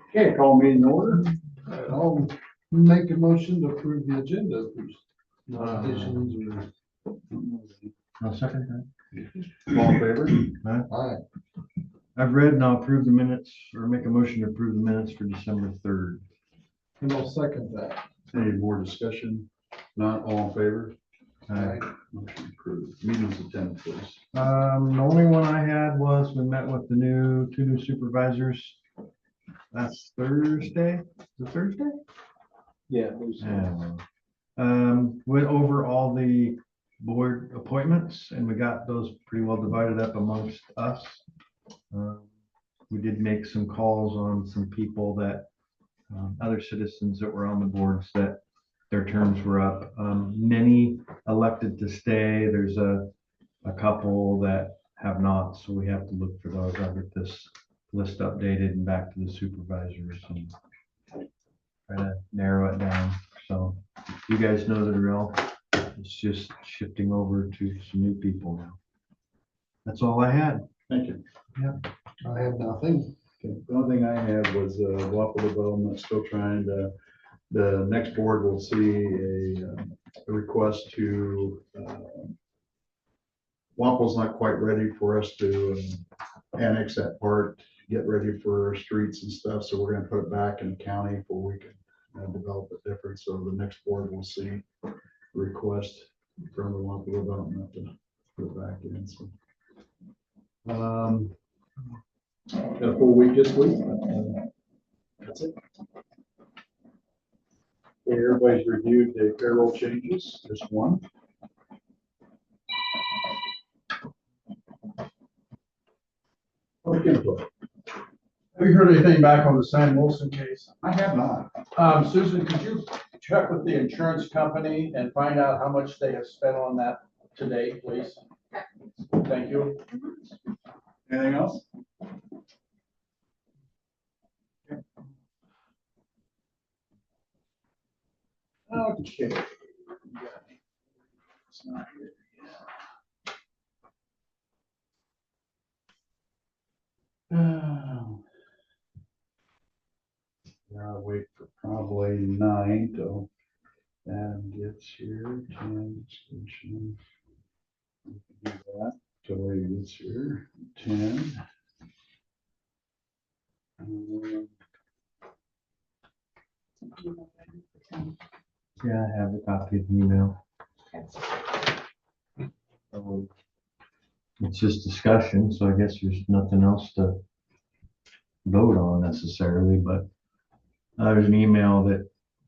Okay, call meeting order. I'll make a motion to approve the agenda. If there's no additions I'll second that. All in favor? or, I've read and I'll approve the minutes or make a motion to approve the minutes for December 3rd. and I'll second that. Any more discussion? Not all in favor? Aye. Motion approved. Meetings attended, please. The only one I had was we met with the two new supervisors last Thursday. The Thursday? Yeah. Went over all the board appointments and we got those pretty well divided up amongst us. We did make some calls on some people that, other citizens that were on the boards that their terms were up. Many elected to stay. There's a couple that have not, so we have to look for those. I'll get this list updated and back to the supervisors and try to narrow it down. So you guys know the drill. It's just shifting over to some new people now. That's all I had. Thank you. I have nothing. Okay, the only thing I had was Waffle Development, still trying to, the next board will see a request to, Waffle's not quite ready for us to annex that part, get ready for streets and stuff, so we're gonna put it back in the county before we can develop it different, so the next board will see a request from the Waffle Development to put it back in, so. Got a full week this week. That's it. Okay, everybody's reviewed the payroll changes, just one. Public input. Have you heard anything back on the Sam Wilson case? I have not. Susan, could you check with the insurance company and find out how much they have spent on that today, please? Thank you. Anything else? Okay. It's not here yet. I'll wait for probably 9 till Adam gets here. 10 station. We can do that till he gets here. 10. Yeah, I have a copy of the email. It's just discussion, so I guess there's nothing else to vote on necessarily, but there's an email that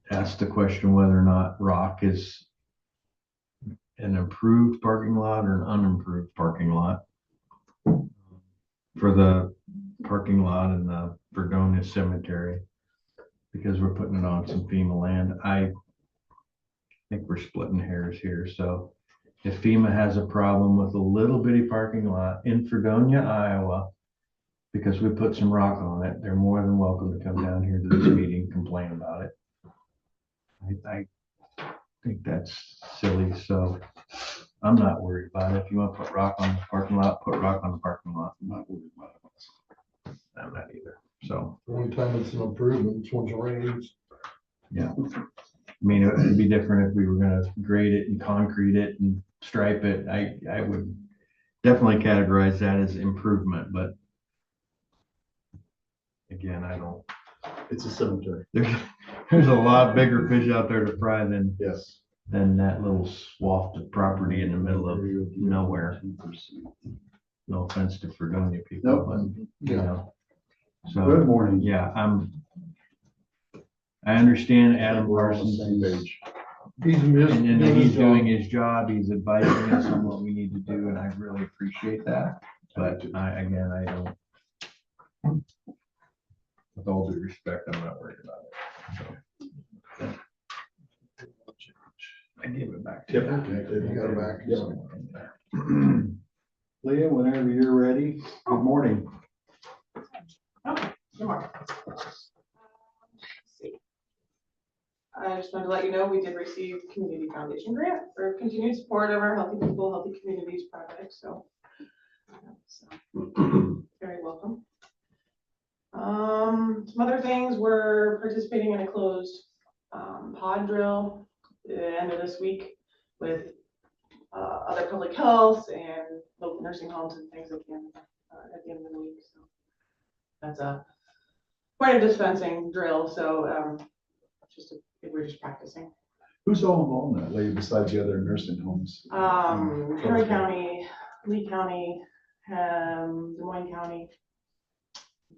asked the question whether or not Rock is an improved parking lot or an unimproved parking lot. For the parking lot in the Verdonia Cemetery, because we're putting it on some FEMA land. I think we're splitting hairs here, so if FEMA has a problem with a little bitty parking lot in Fredonia, Iowa, because we put some rock on it, they're more than welcome to come down here to this meeting, complain about it. I think that's silly, so I'm not worried about it. If you want to put rock on the parking lot, put rock on the parking lot. I'm not worried about it. I'm not either, so. The only time it's an improvement is when it rains. Yeah, I mean, it would be different if we were gonna grade it and concrete it and stripe it. I would definitely categorize that as improvement, but again, I don't, It's a cemetery. there's a lot bigger fish out there to fry than Yes. that little swath of property in the middle of nowhere. No offense to Fredonia people, Nope. but you Yeah. know. So, Good morning. yeah, I understand Adam We're on the Parsons same is page. He's just And then he's doing his his job, he's advising us on what we need to do, and I really appreciate that. But I don't, with all due respect, I'm not worried about it. So, I give it back to Yep. you. Okay, You got it back. Yep. Leah, whenever you're ready. Good morning. I just wanted to let you know, we did receive Community Foundation grant for continued support of our Healthy People, Healthy Communities project, so very welcome. Some other things, we're participating in a closed pod drill at the end of this week with other public health and local nursing homes and things at the end of the week. So that's quite a dispensing drill. So we're just practicing. Who's all involved in that, Lee, besides the other nursing homes? Henry County, Lee County, Des Moines County.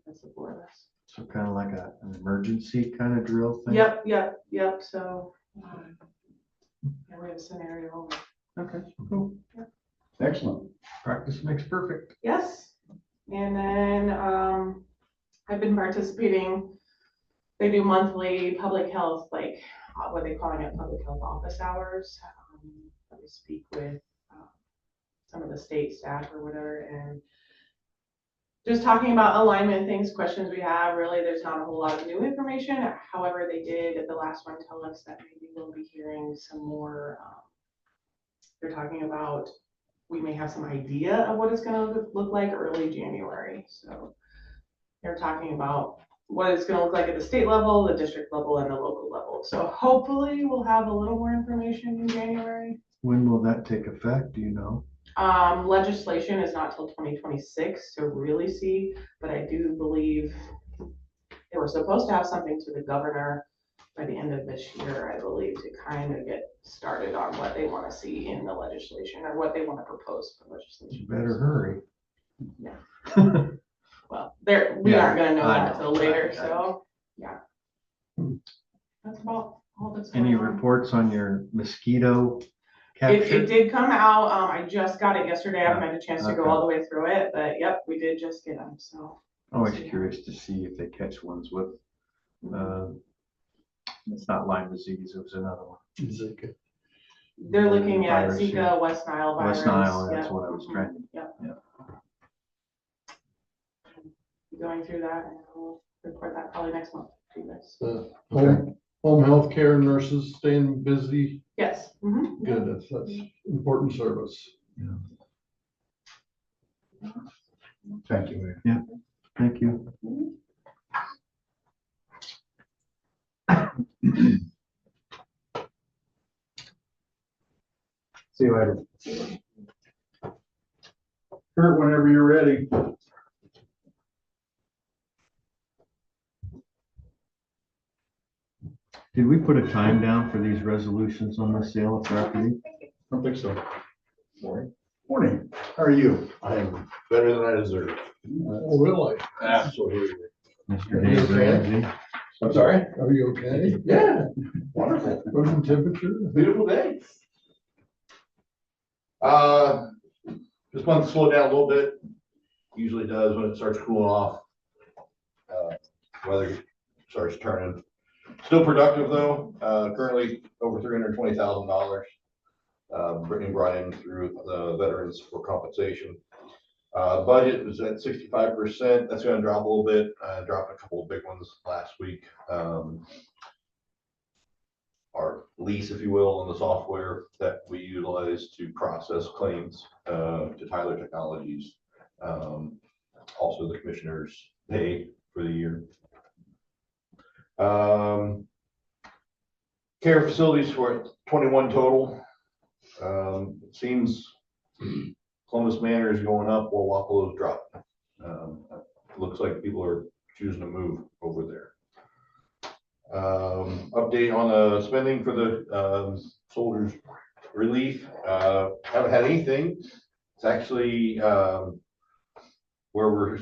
That's the four of us. So kind of like an emergency kind of drill thing? Yep. So yeah, we have a scenario. Okay, cool. Excellent. Practice makes perfect. Yes. And then I've been participating. They do monthly public health, like what they calling it, public health office hours. We speak with some of the state staff or whatever, and just talking about alignment things, questions we have. Really, there's not a whole lot of new information. However, they did at the last one tell us that maybe we'll be hearing some more. They're talking about we may have some idea of what it's going to look like early January. So they're talking about what it's going to look like at the state level, the district level, and the local level. So hopefully we'll have a little more information in January. When will that take effect? Do you know? Legislation is not till 2026 to really see, but I do believe they were supposed to have something to the governor by the end of this year, I believe, to kind of get started on what they want to see in the legislation or what they want to propose for legislation. You better hurry. Yeah. Well, we aren't going to know that till later, Right. so yeah. That's about all that's going Any on. reports on your mosquito It capture? did come out. I just got it yesterday. I haven't had a chance to go Okay. all the way through it, but yep, we did just get them. So Always curious to see if they catch ones with, it's not Lyme disease, it was another one. they're looking at Virus, Zika, yeah. West Nile virus. West Nile, that's Yep. what I was trying to. Yep. Yeah. Going through that, and we'll report that probably next month to you guys. Home health care nurses staying busy. Yes. Mm-hmm. Good, that's important service. Thank you, Lee. Thank you. See you later. Kurt, whenever you're ready. Did we put a time down for these resolutions on the sale of property? I don't think so. Morning. How are you? I am better than I deserve. Oh, really? Absolutely. Mr. Dave Ramsey? I'm sorry? Are you okay? Yeah, wonderful. Frozen temperature? Beautiful day. This month slowed down a little bit. Usually does when it starts cooling off. Weather starts turning. Still productive though. Currently over $320,000. Brittany brought in through the veterans for compensation. Budget was at 65%. That's going to drop a little bit. Dropped a couple of big ones last week. Our lease, if you will, on the software that we utilize to process claims to Tyler Technologies. Also the commissioner's pay for the year. Care facilities were 21 total. It seems Columbus Manor is going up while Wapello is dropping. Looks like people are choosing to move over there. Update on the spending for the soldiers relief. Haven't had anything. It's actually where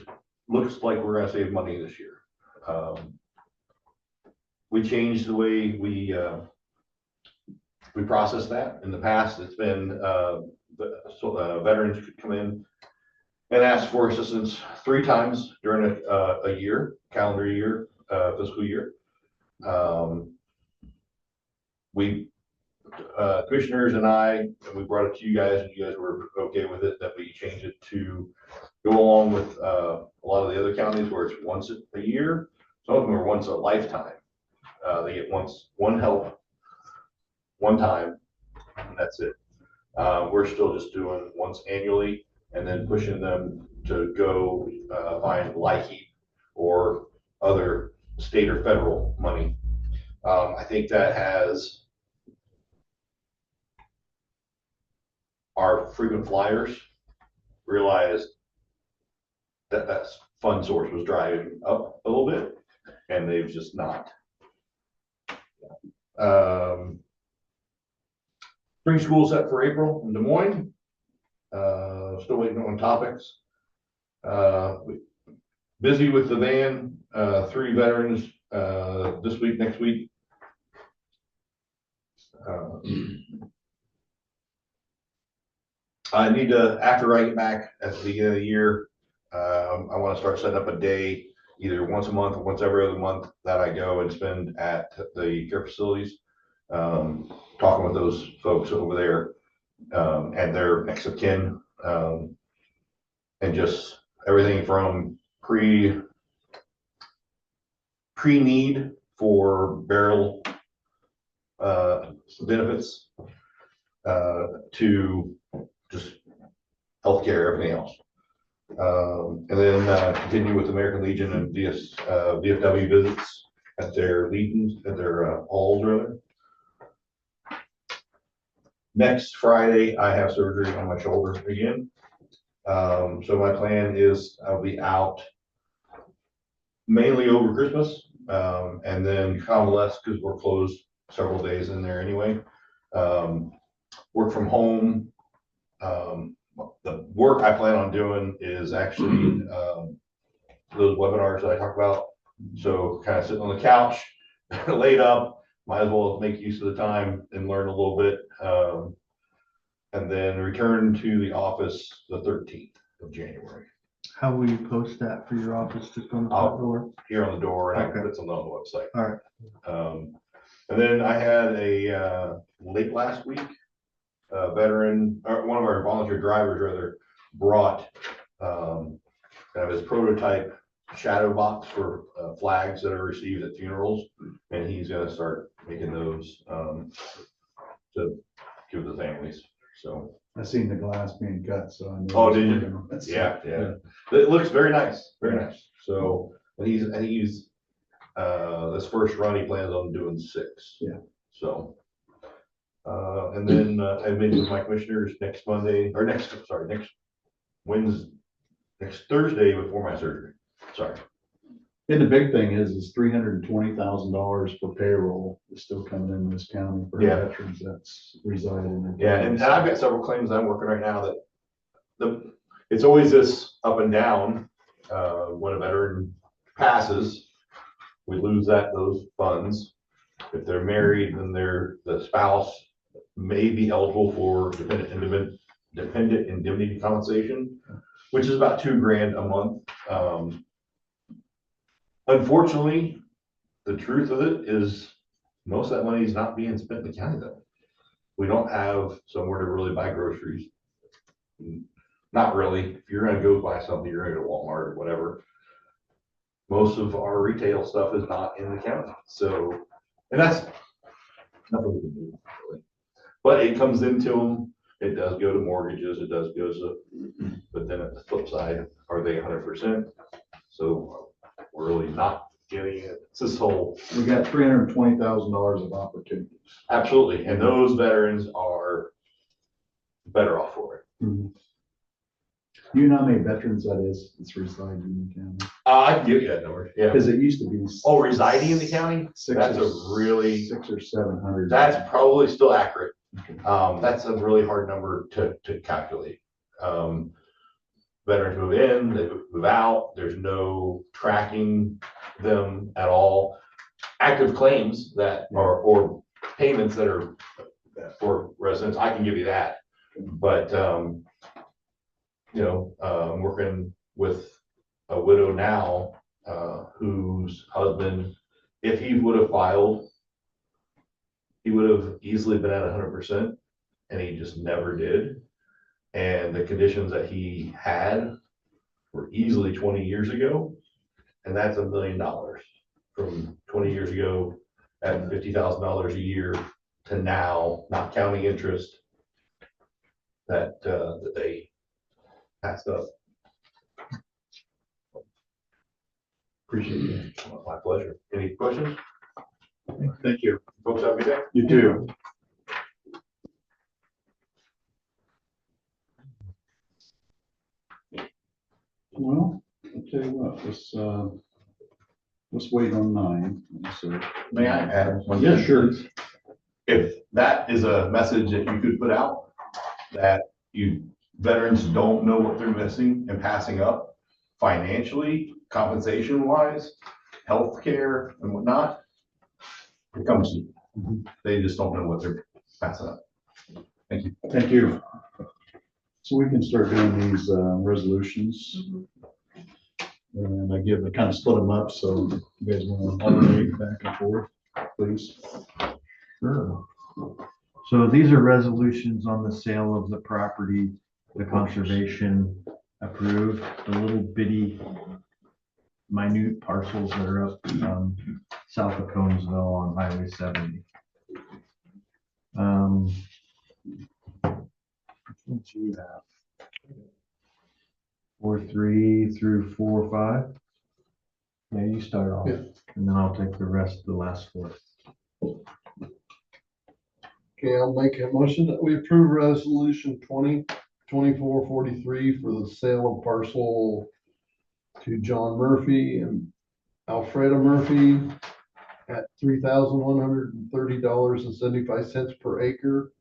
looks like we're gonna save money this year. We changed the way we process that. In the past, it's been veterans could come in and ask for assistance 3 times during a year, calendar year, fiscal year. We commissioners and we brought it to you guys, and you guys were okay with it, that we changed it to go along with a lot of the other counties where it's once a year. Some of them are once a lifetime. They get one help, one time, and that's it. We're still just doing once annually, and then pushing them to go find LIHEAP or other state or federal money. I think that has our frequent flyers realized that that fund source was driving up a little bit, and they've just not. Spring school set for April in Des Moines. Still waiting on topics. Busy with the van, 3 veterans, this week, next week. I need to, after I get back at the beginning of the year, I want to start setting up a day, either once a month or once every other month, that I go and spend at the care facilities, talking with those folks over there, and their next of kin, and just everything from pre-need for burial benefits, to just healthcare, everything else. And then continue with American Legion and VFW visits at their legions, at their halls rather. Next Friday, I have surgery on my shoulder again. So my plan is I'll be out mainly over Christmas, and then convalesce because we're closed several days in there anyway. Work from home. The work I plan on doing is actually those webinars that I talked about. So kind of sitting on the couch, laid up, might as well make use of the time and learn a little bit. And then return to the office the 13th of January. How will you post that for your office, just on the front door? Here on the door, and I Okay. can put something on the website. All right. And then I had a late last week, veteran, or one of our volunteer drivers rather, brought kind of his prototype shadow box for flags that are received at funerals, and he's going to start making those to give the families. So. I seen the glass being cut, so I know. Oh, did you? Yeah. It looks very nice, very nice. So, and he's this first run he plans on doing 6. Yeah. So, and then I meet with my commissioners next Wednesday, next Thursday before my surgery. Sorry. And the big thing is $320,000 for payroll is still coming in this county for Yeah. veterans that's residing in. Yeah, and I've got several claims I'm working right now that it's always this up and down. When a veteran passes, we lose those funds. If they're married, then the spouse may be eligible for dependent indemnity compensation, which is about $2,000 a month. Unfortunately, the truth of it is most of that money is not being spent in the county though. We don't have somewhere to really buy groceries. Not really. If you're gonna go buy something, you're gonna go to Walmart or whatever. Most of our retail stuff is not in the county. So, and that's nothing we can do really. But it comes into them. It does go to mortgages. It does go to, but then at the flip side, are they 100%? So we're really not getting it. It's this whole. We got $320,000 of opportunities. Absolutely. And those veterans are better off for it. Mm-hmm. You know how many veterans that is that's residing in the county? I can give you that number. Yeah. Because it used to be. Oh, residing in the county? That's a really. 600 or 700. That's probably still accurate. Okay. That's a really hard number to calculate. Veterans move in, they move out. There's no tracking them at all. Active claims that are, or payments that are for residents, I can give you that. But, I'm working with a widow now, whose husband, if he would have filed, he would have easily been at 100%, and he just never did. And the conditions that he had were easily 20 years ago, and that's $1 million from 20 years ago at $50,000 a year to now, not counting interest, that they passed up. Appreciate it. My pleasure. Any questions? Thank you. Folks, have a good day. You too. Well, I'll tell you what, let's wait on 9. So, May I add one? yeah, thing, sure. please? If that is a message that you could put out, that veterans don't know what they're missing and passing up financially, compensation wise, healthcare and whatnot, it comes to you. They just don't know what they're passing up. Thank you. Thank you. So we can start doing these resolutions. And I kind of split them up, so you guys want to alternate back and forth, please. Sure. So these are resolutions on the sale of the property, the conservation approved, the little bitty minute parcels that are up south of Conesville on Highway 70. What do you have? 4.3 through 4.5. Yeah, you start off, Yeah. and then I'll take the rest, the last 4. Okay, I'll make a motion that we approve resolution 2024-43 for the sale of parcel to John Murphy and Alfreda Murphy at $3,130.75 per acre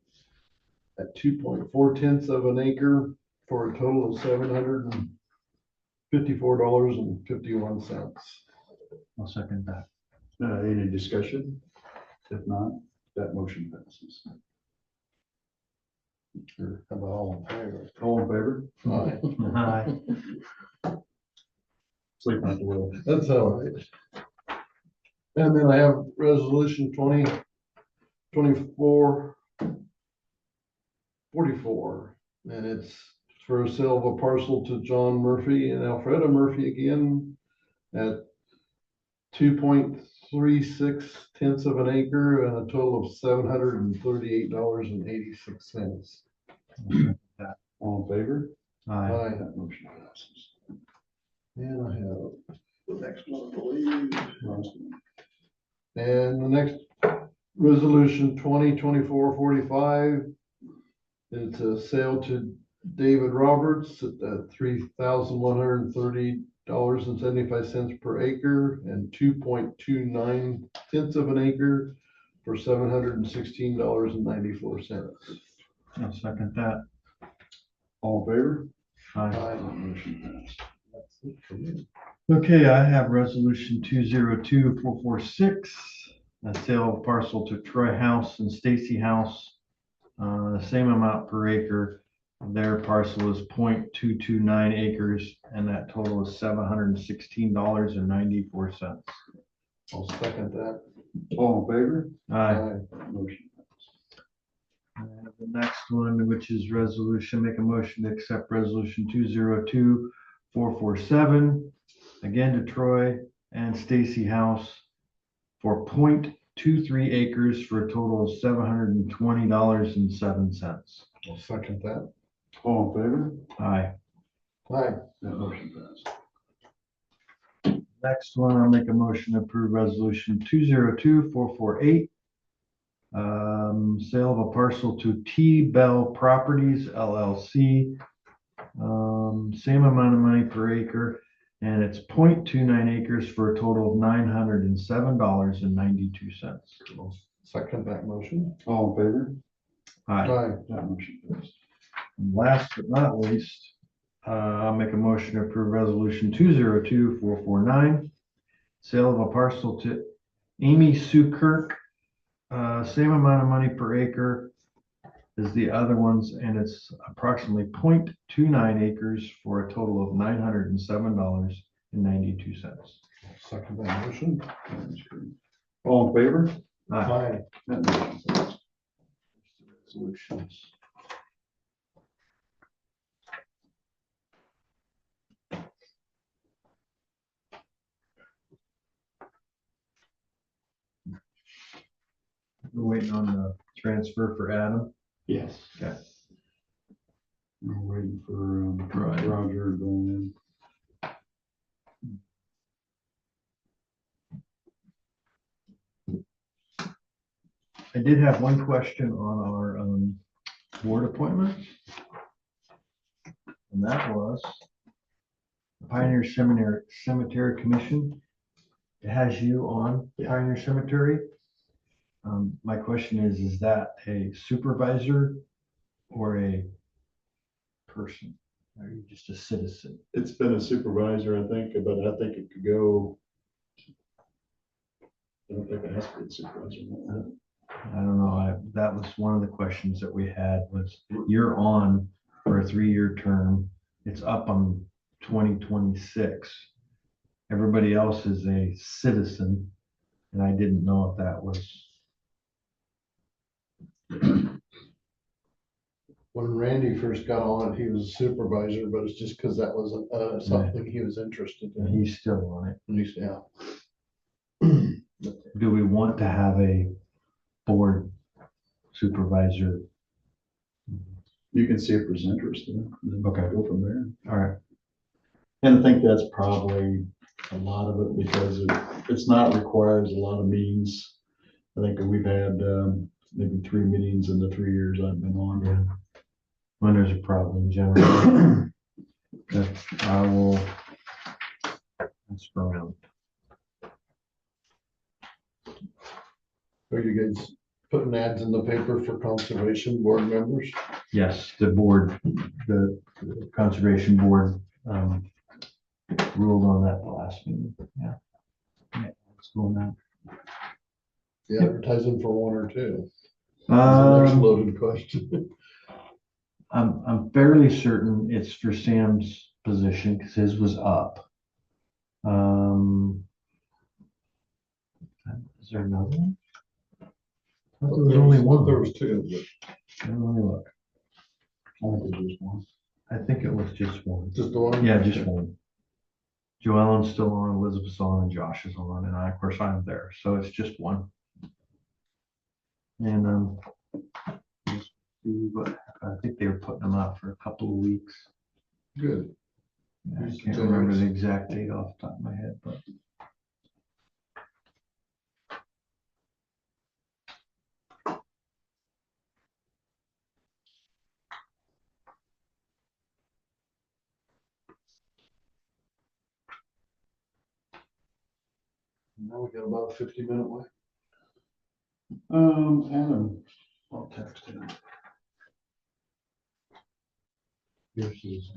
at 2.4 of an acre for a total of $754.51. I'll second that. Any discussion? If not, that motion passes. Or how about all in favor? All in favor? Aye. Hi. Sleep not the will. That's all right. And then I have resolution 2024-44, and it's for a sale of a parcel to John Murphy and Alfreda Murphy again at 2.36 of an acre and a total of $738.86. All in favor? Aye. Aye. That motion passes. And I have the next one, I believe. Last one. And the next resolution 2024-45, it's a sale to David Roberts at $3,130.75 per acre and 2.29 of an acre for $716.94. I'll second that. All in favor? Aye. Aye. That motion passes. That's it for me. Okay, I have resolution 202446, a sale of parcel to Troy House and Stacy House. The same amount per acre. Their parcel is 0.229 acres, and that total is $716.94. I'll second that. All in favor? Aye. That motion passes. And the next one, which is resolution, make a motion to accept resolution 202447, again to Troy and Stacy House for 0.23 acres for a total of $720.07. I'll second that. All in favor? Aye. Aye. That motion passes. Next one, I'll make a motion to approve resolution 202448. Sale of a parcel to T Bell Properties LLC. Same amount of money per acre, and it's 0.29 acres for a total of $907.92. I'll second that motion. All in favor? Aye. Aye. That motion passes. And last but not least, I'll make a motion to approve resolution 202449. Sale of a parcel to Amy Sue Kirk. Same amount of money per acre as the other ones, and it's approximately 0.29 acres for a total of $907.92. Second that motion. That's great. All in favor? Aye. That motion passes. Resolutions. We're waiting on the transfer for Adam. Yes. Okay. We're waiting for Right. Roger going in. did have one question on our board appointments. And that was Pioneer Cemetery Commission. It has you on Pioneer Cemetery. My question is that a supervisor or a person? Are you just a citizen? It's been a supervisor, I think, but I think it could go. I don't think it has to be a supervisor. I don't know. That was one of the questions that we had was you're on for a 3-year term. It's up on 2026. Everybody else is a citizen. And I didn't know if that was, When Randy first got on, he was a supervisor, but it's just because that was something he was interested in. he's still on it. At least, yeah. Do we want to have a board supervisor? You can see if there's interest in it. and then Okay. Go from there. All right. And I think that's probably a lot of it because it's not required a lot of meetings. I think that we've had maybe 3 meetings in the 3 years I've been on. Yeah. When there's a problem in general. Okay, I will ask around. Are you guys putting ads in the paper for conservation board members? Yes, the board, the conservation board ruled on that the last meeting. Yeah. Yeah, it's going on. You advertising for 1 or 2? That's the next loaded question. I'm fairly certain it's for Sam's position because his was up. Is there another one? I thought there was only one. There was 2, but Let me look. I think it's just one. I think it was just one. just the one? Yeah, just one. Joellen's still on, Elizabeth's on, and Josh is on, and of course, I'm there, so it's just one. And just see what, I think they were putting them out for a couple of weeks. Good. I can't remember the exact date off the top of my head, but. Now we got about a 50-minute way. Adam, I'll text him. Here she is.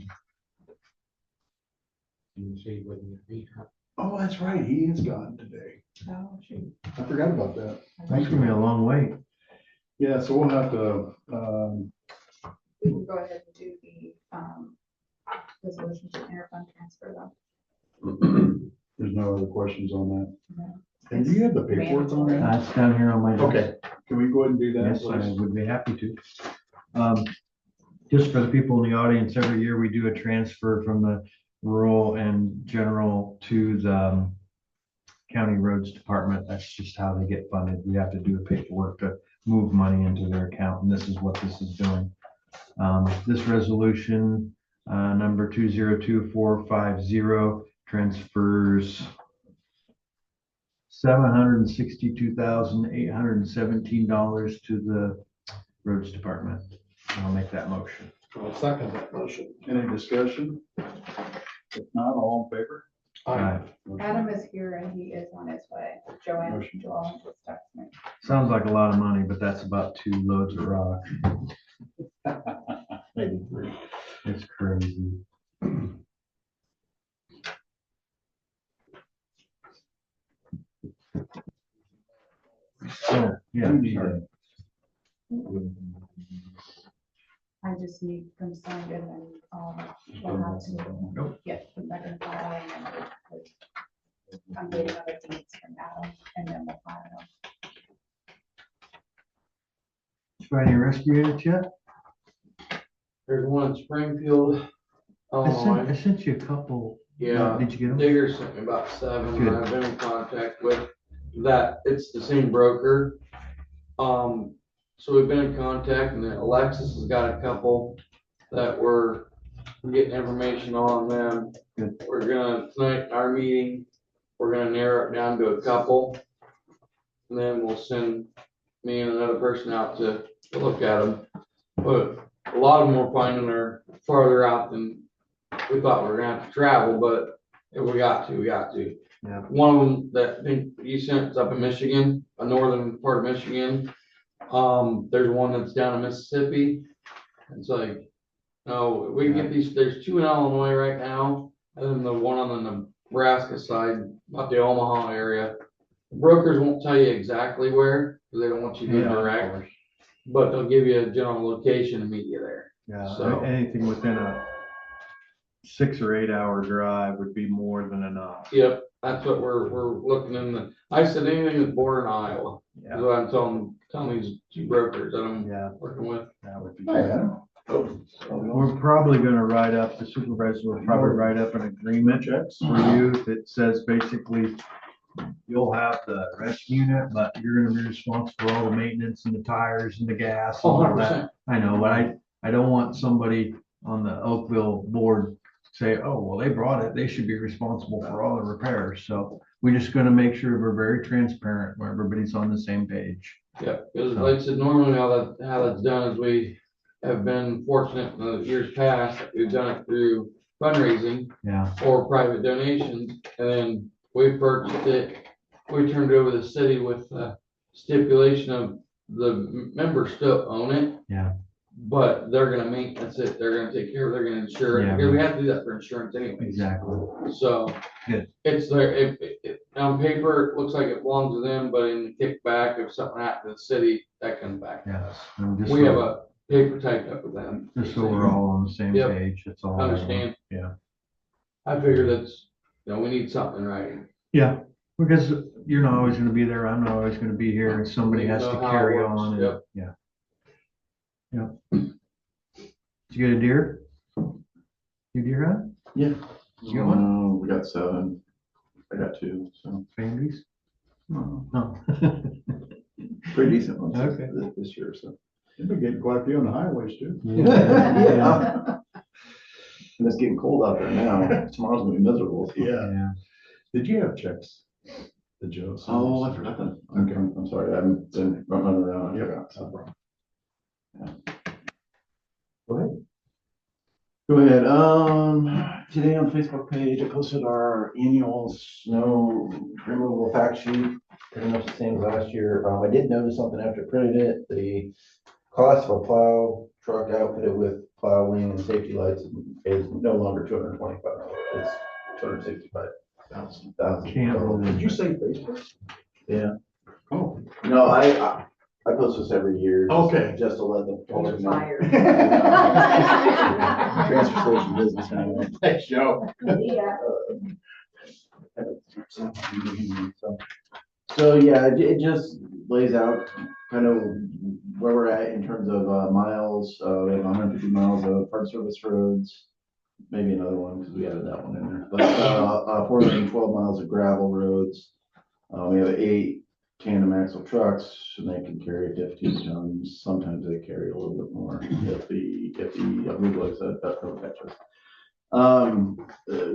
You say you wouldn't be. Oh, that's right. He is gone today. Oh, shoot. I forgot about that. Thanks for me a long wait. Yeah, so we'll have to, We can go ahead and do the resolution to interfund transfer though. there's no other questions on that. No. And do you have the paperwork on that? That's down here on my. desk. Okay, can we go ahead and do that, Yes, I please? would be happy to. Just for the people in the audience, every year we do a transfer from the rural and general to the county roads department. That's just how they get funded. We have to do the paperwork to move money into their account, and this is what this is doing. This resolution, number 202450, transfers $762,817 to the roads department. I'll make that motion. I'll second that motion. Any discussion? If not, all in favor? Aye. Adam is here and he is on his way. Joanne, Motion. Joel just texted me. Sounds like a lot of money, but that's about 2 loads of rock. Maybe 3. It's crazy. Oh, yeah, sorry. I just need them signed and then we'll have to get them back in file and then I'm waiting other things from Adam and then we'll file them. Did you find any rescue units yet? There's one in Springfield, Illinois. I sent you a couple. Yeah, Did you get them? Digger sent me about 7 Good. that I've been in contact with. That, it's the same broker. So we've been in contact and then Alexis has got a couple that we're getting information on them. Good. We're gonna, tonight, in our meeting, we're gonna narrow it down to a couple. And then we'll send me and another person out to look at them. But a lot of them we're finding are farther out than we thought we were gonna have to travel, but if we got to, we got to. Yeah. One of them that I think you sent is up in Michigan, a northern part of Michigan. There's one that's down in Mississippi. It's like, no, we can get these, there's two in Illinois right now, and then the one on the Nebraska side, about the Omaha area. Brokers won't tell you exactly where, because they don't want you to Yeah, of direct, course. but they'll give you a general location and meet you there. Yeah, So- anything within a 6 or 8 hour drive would be more than enough. Yep, that's what we're looking I said anything that's bordering Iowa, is Yeah, what I'm telling these two brokers that I'm yeah, working with. that would be Hi, good. Adam. We're probably gonna write up, the supervisor will probably write up an agreement Checks. for you that says basically you'll have the rescue unit, but you're gonna be responsible for all the maintenance and the tires and the gas and Oh, all 100%. that. I know, but I don't want somebody on the Oakville board say, oh, well, they brought it, they should be responsible for all the repairs. So we're just gonna make sure we're very transparent, where everybody's on the same page. Yeah, because like I said, normally how that's done is we have been fortunate in the years past, that we've done it through fundraising Yeah, or private donations, and then we purchased it. We turned it over to the city with the stipulation of the members still own it. Yeah. But they're gonna maintenance it, they're gonna take care of it, they're gonna insure it, Yeah. because we have to do that for insurance anyways. exactly. So. Good. It's there, on paper, it looks like it belongs to them, but in the kickback, if something happened to the city, that comes back to Yeah. us. And just We have so- a paper typed up with them. Just so we're all on the same Yep. page, that's all. I want. Understand? Yeah. I figure that's, we need something in writing. Yeah, because you're not always gonna be there, I'm not always gonna be here, and somebody has to Know how it carry works, on, and, yep. yeah. Yeah. Did you get a deer? You deer hunt? Yeah. You got one? We got 7. I got 2, so Families? no, No. pretty decent ones Okay. this year, so. You've been getting quite a few on the highways too. Yeah. And it's getting cold out there now. Tomorrow's gonna be miserable. so. Yeah. Did you have checks? The Joe? Oh, I forgot that. Okay. I'm sorry, I haven't been running around. I Yeah, forgot, no so. problem. Go ahead. Go ahead. Today on Facebook page, I posted our annual snow removal fact sheet, pretty much the same as last year. I did notice something after I printed it, the cost of a plow truck outfitted with plow wing and safety lights is no longer $225. It's $265,000. Can't believe Did you say Facebook? Yeah. Oh. No, I post this every year. Okay. Just to let the public know. Fired. Transfer station business anyway. Thanks, Joe. Yeah. So yeah, it just lays out kind of where we're at in terms of miles. We have 150 miles of park service roads, maybe another one because we added that one in there. But 412 miles of gravel roads. We have 8 tandem axle trucks, and they can carry 15 tons. Sometimes they carry a little bit more if the reloads that road catches.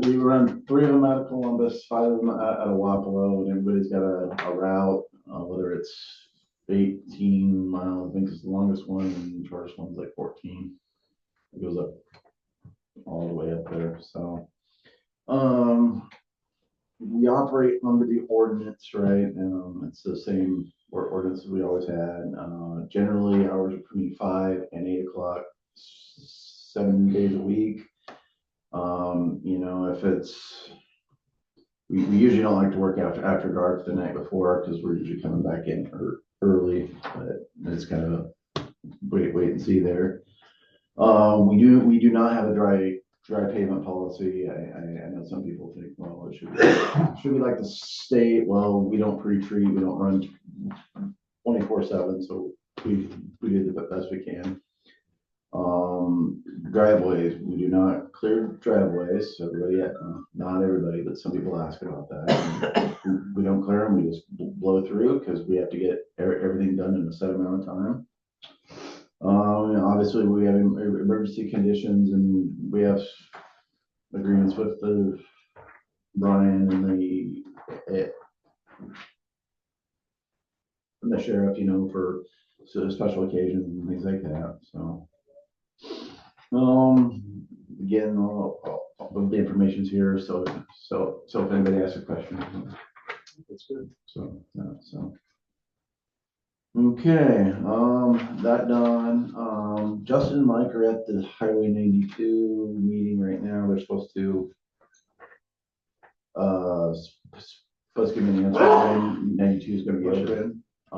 We run 3 of them out of Columbus, 5 of them out of Wapello, and everybody's got a route, whether it's 18 miles, I think is the longest one, and the shortest one's like 14. It goes up all the way up there, so. We operate under the ordinance, right? It's the same ordinance we always had. Generally, hours are between 5 and 8 o'clock, 7 days a week. If it's, we usually don't like to work after dark the night before because we're usually coming back in early, but it's kind of a wait and see there. We do not have a dry pavement policy. I know some people think, well, it should be like the state. Well, we don't pre-treat, we don't run 24/7, so we do the best we can. Driveways, we do not clear driveways. Everybody, not everybody, but some people ask about that. We don't clear them, we just blow through because we have to get everything done in a set amount of time. Obviously we have emergency conditions and we have agreements with the Brian and the the sheriff, you know, for special occasions and things like that, so. Again, all of the information's here, so if anybody asks a question. That's good. So, yeah, so. Okay, that done. Justin and Mike are at the Highway 92 meeting right now. They're supposed to supposed to give me an answer when 92 is gonna be open. I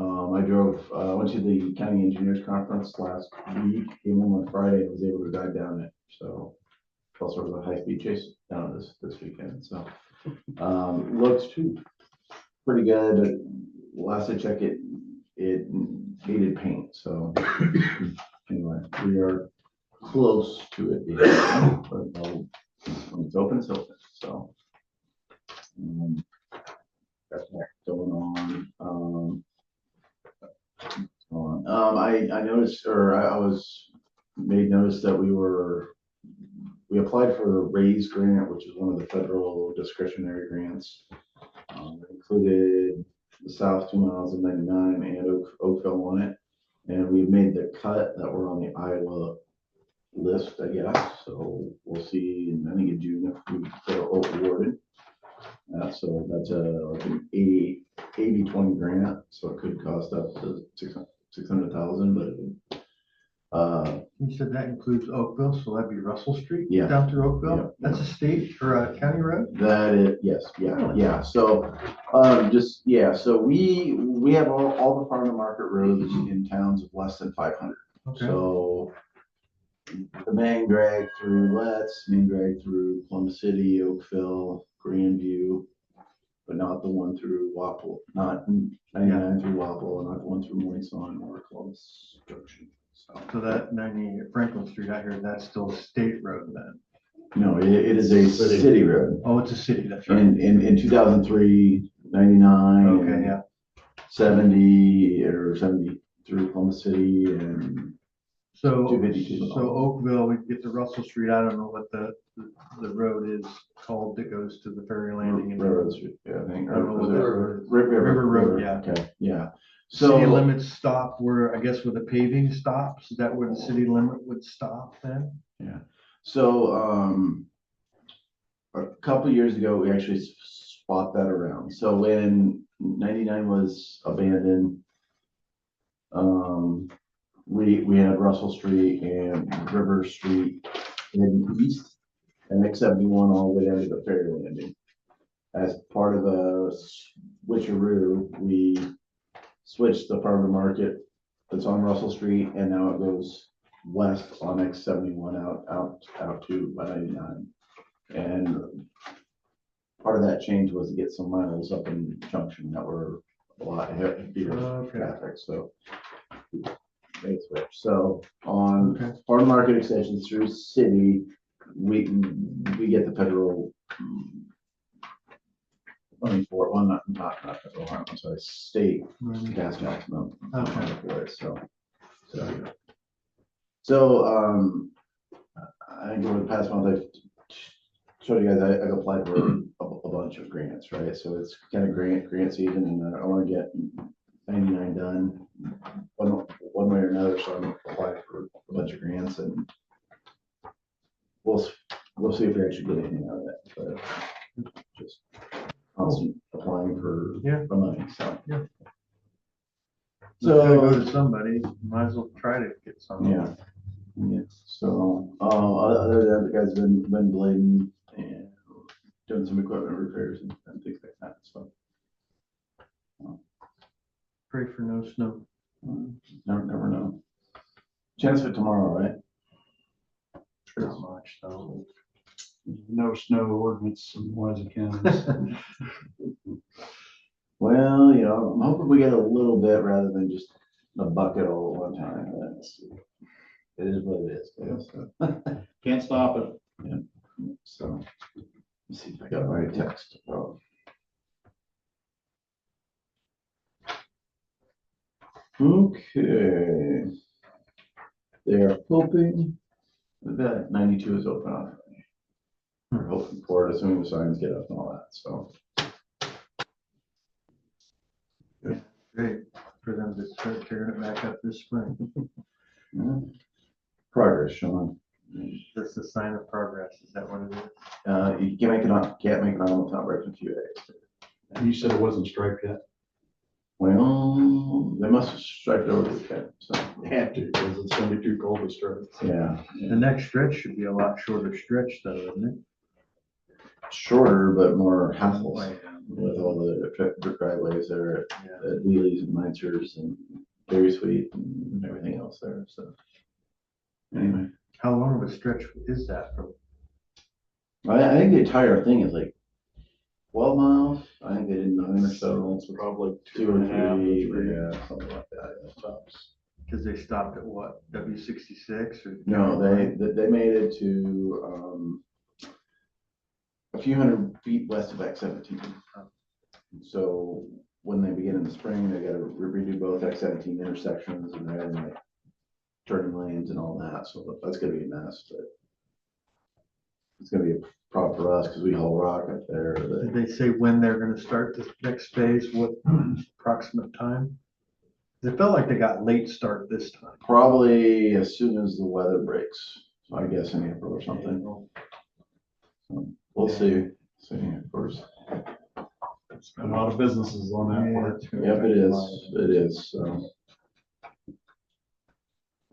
went to the county engineers conference last week, came home on Friday, and was able to drive down it, so. All sort of a high-speed chase down this weekend, so. Looks pretty good. Last I checked it needed paint, so. Anyway, we are close to it being, but when it's open, so. That's what's going on. I noticed, or I was made notice that we applied for the RAISE grant, which is one of the federal discretionary grants. It included the south 2 miles of 99 and Oakville on it. And we made the cut that we're on the Iowa list, I guess. So we'll see, I think in June if we get awarded. So that's like an 80-20 grant, so it could cost up to 600,000, but You said that includes Oakville, so that'd be Russell Street? Yeah. Down through Oakville? Yeah. That's a state or a county road? that is, yes, yeah. So, so we have all the farm to market roads in towns of less than 500. Okay. So the main drag through Letts, main drag through Plum City, Oakville, Grandview, but not the one through Wapple, not 99 through Wapple, not the one through Moisson or Columbus Junction. So that 90 Franklin Street, I heard that's still a state road then? No, it is a city road. Oh, it's a city, that's right. In 2003, 99. Okay, and yeah. 70 or 70 through Columbus City and So 252. Oakville, we get to Russell Street, I don't know what the road is called that goes to the ferry landing. and Railroad Street, yeah, I think. I don't know what that road is. River Road, yeah. Okay, yeah. City So, limits stop where, I guess where the paving stops, is that where the city limit would stop then? yeah. So, a couple years ago, we actually spot that around. So when 99 was abandoned, we had Russell Street and River Street heading east and X71 all the way down to the ferry landing. As part of the switcheroo, we switched the farmer market that's on Russell Street, and now it goes west on X71 out to 99. And part of that change was to get some miles up in Junction that were a lot heavier traffic, so made a switch. So on farm market extensions through city, we get the federal money for it. Well, not federal, I'm sorry, state gas tax money for it. So I think over the past month I've showed you guys I've applied for a bunch of grants, right? So it's kind of grant season, and I want to get 99 done one way or another. So I'm applying for a bunch of grants, and we'll see if we actually get anything out of that. But just constant applying for money. So Yeah. So go to somebody, might as well try to get some. yeah. So other than that, the guys have been blading and doing some equipment repairs and things like that. So Pray for no snow. never know. Chance for tomorrow, right? Not much, though. No snow ordinance in Louisa County. Well, I'm hoping we get a little bit rather than just a bucket all at one time. It is what it is. So. Can't stop it. Yeah. So let's see if I got my text. Okay. They're hoping that 92 is open on Friday. We're hoping for it, assuming the signs get up and all that, so. Great. for them to start tearing it back up this spring. Yeah. Progress, Sean. That's the sign of progress. Is that what it is? You can't make it on, can't make it on without breaking a few eggs. You said it wasn't striped yet? Well, they must have striped over the weekend, so, They had to, because it's gonna be too cold to stripe. yeah. The next stretch should be a lot shorter stretch though, isn't Shorter, but more hassles it? with all the driveways there Yeah. at Wheelies and Lancers and Very Sweet and everything else there, so. Anyway, How long of a stretch is that from? I think the entire thing is like 12 miles. I think they did 9 or so. It's probably 2 or 3, three. yeah, something like that, yeah, tops. Because they stopped at what, W66 or? No, they made it to, a few hundred feet west of X-17. So when they begin in the spring, they gotta redo both X-17 intersections and they're in like turning lanes and all that, so that's gonna be a mess, but it's gonna be a problem for us, because we haul rock up there, Did but they say when they're gonna start the next phase, what approximate time? It felt like they got late start this time. probably as soon as the weather breaks, so I guess in April or something. So we'll see, of course. It's been a lot of businesses on that part. Yep, it is, so.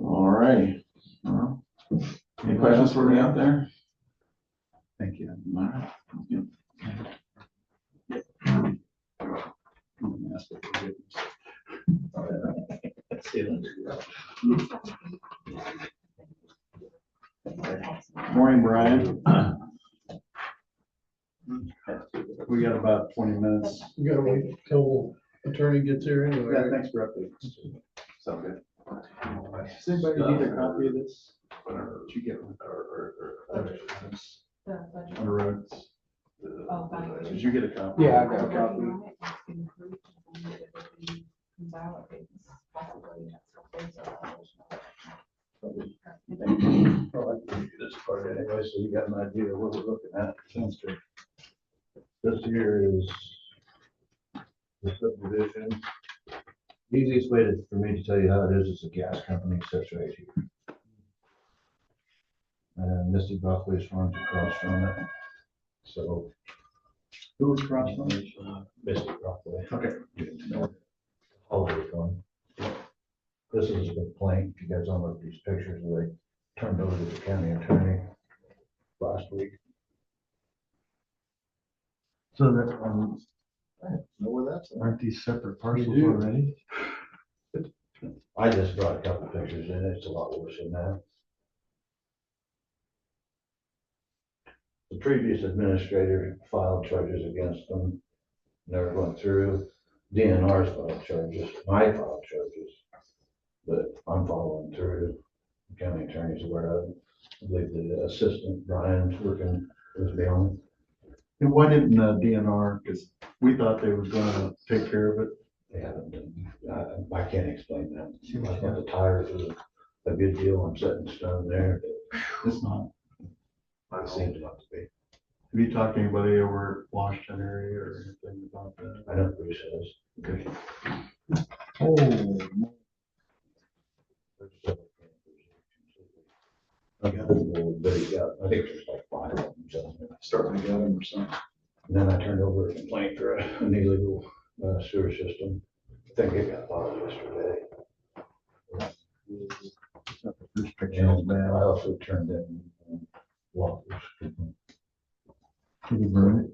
All righty. Well, any questions for me out there? Thank you. All right. Good. Morning, Brian. We got about 20 minutes. You gotta wait till attorney gets here anyway. Yeah, thanks for updating. Sound good. Does anybody need a copy of this? Did you get one? The budget. On the roads? Oh, valuation. Did you get a copy? Yeah, I I'm got a working copy. on it. It's been approved, and then everything comes out, it's possibly next couple days or additional. Thank you. I like to do this part anyway, so you got an idea of what we're looking at. Sounds good. This here is the subdivision. Easiest way for me to tell you how it is a gas company sits right here. And Misty Buckley's runs across from it. So Who was across from? Misty Buckley. Okay. Always one. This is a complaint. If you guys don't look at these pictures, they turned over to the county attorney last week. So that, Know where that's at? aren't these separate parcels do. already? I just brought a couple pictures in. It's a lot worse than that. The previous administrator filed charges against them. Never went through. DNR's filed charges. I filed charges. But I'm following through. The county attorney's aware of it. I believe the assistant Brian's working with me on it. And why didn't DNR, because we thought they was gonna take care of it. They haven't done, I can't explain that. I thought the tires was a good deal. I'm setting stone there. It's not. It seems not to be. Have you talked to anybody over at Washington area or anything about that? I know Bruce has. Okay. Oh, I got a little bit he got, I think there's like 5 of them. So. Starting to get them or something. And then I turned over a complaint for an illegal sewer system. I think it got filed yesterday. this picture is And I bad. also turned in lockers. Did you burn it?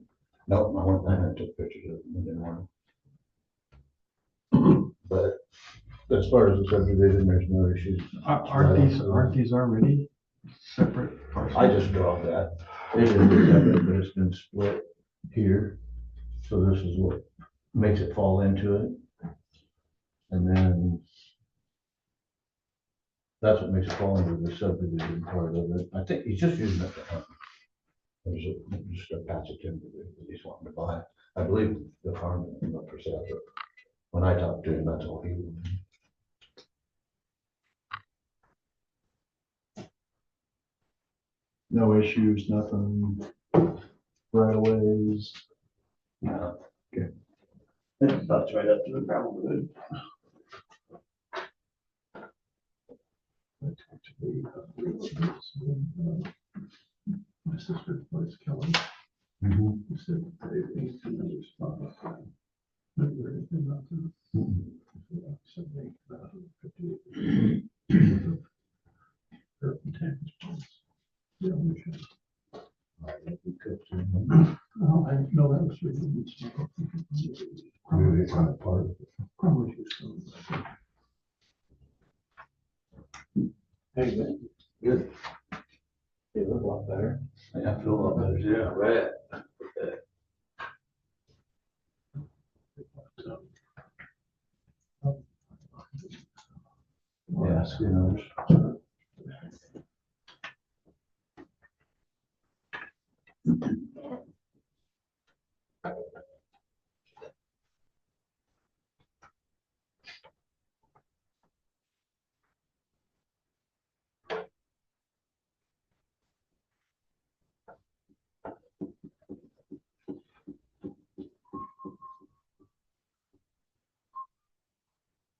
No, I went down and took pictures of it and didn't want to. But as far as the subdivision, there's no issues. Aren't these already separate parcels? I just draw that. It is separate, but it's been split here. So this is what makes it fall into it. And then that's what makes it fall into the subdivision part of it. I think he's just using it for hunting. There's just a patch of timber that he's wanting to buy. I believe the farm is up for sale. But when I talked to him, that's all he wanted. No issues, nothing, right of ways. No. Okay. That's right up to the gravel road. My sister's place, Kelly. Mhm. He said they need to respond. Never heard anything about them. Said they about 58. Her contact response. Yeah, we should. Oh, I didn't know that was redundancy. Maybe it's not part of it. Probably just some. Hey, man, good. You look a lot better. Yeah, I feel a lot better, yeah. Right. Yeah, skin numbers.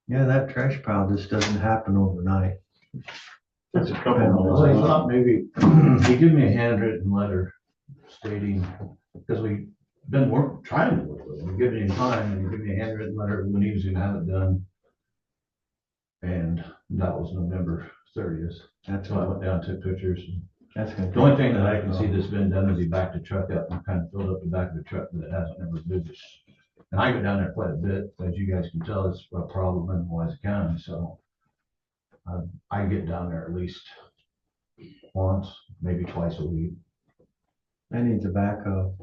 Yeah, that trash pile just doesn't happen overnight. It's a couple Well, I months. thought maybe he give me a handwritten letter stating, because we been trying to work with him, giving him time, and he gave me a handwritten letter when he was gonna have it done. And that was November 30th. That's So I what, went down, took pictures. And that's gonna. the only thing that I can see that's been done is he backed the truck up and kind of filled up the back of the truck, but it hasn't ever moved. And I go down there quite a bit, as you guys can tell, it's a problem in Louisa County, so I get down there at least once, maybe twice a week. I need tobacco.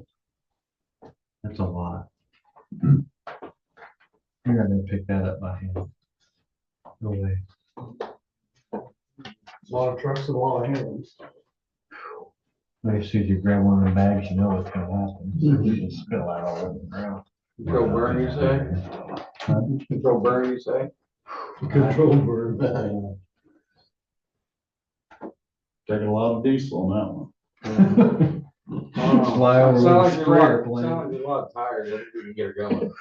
That's a lot. You're not gonna pick that up by hand. No way. A lot of trucks and a lot of hands. Like as soon as you grab one of the bags, you know what's gonna happen. You just spill out all over the ground. Control burn, you say? Control burn, you say? Control burn. Taking a lot of diesel on that one. Fly over Sound like the you're square a lot- plane. sound like you're a lot tired, I think we can get her going.